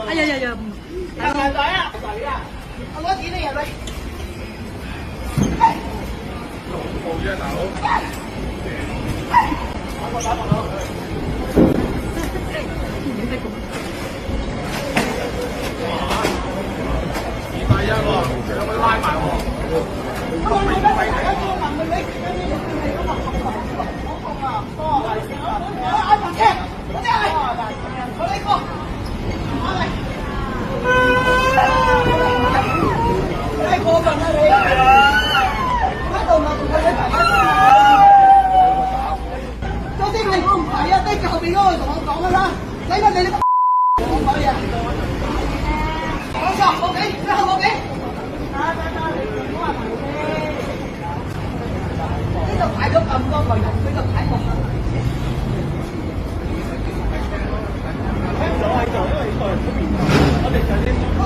哎呀呀呀！排隊啊！我攞錢你入嚟。冇嘢大佬。200喎，有冇拉埋喎？太過分啦你！喺度咪同佢一齊嗰啲係我唔係啊，跟住後邊嗰個同我講㗎啦，使乜你呢個唔可以啊？講錯，冇俾，之後冇俾。你唔好話埋先。呢度排咗咁多個人，佢就排過後。聽咗喺度，因為呢個係出面，我哋就呢。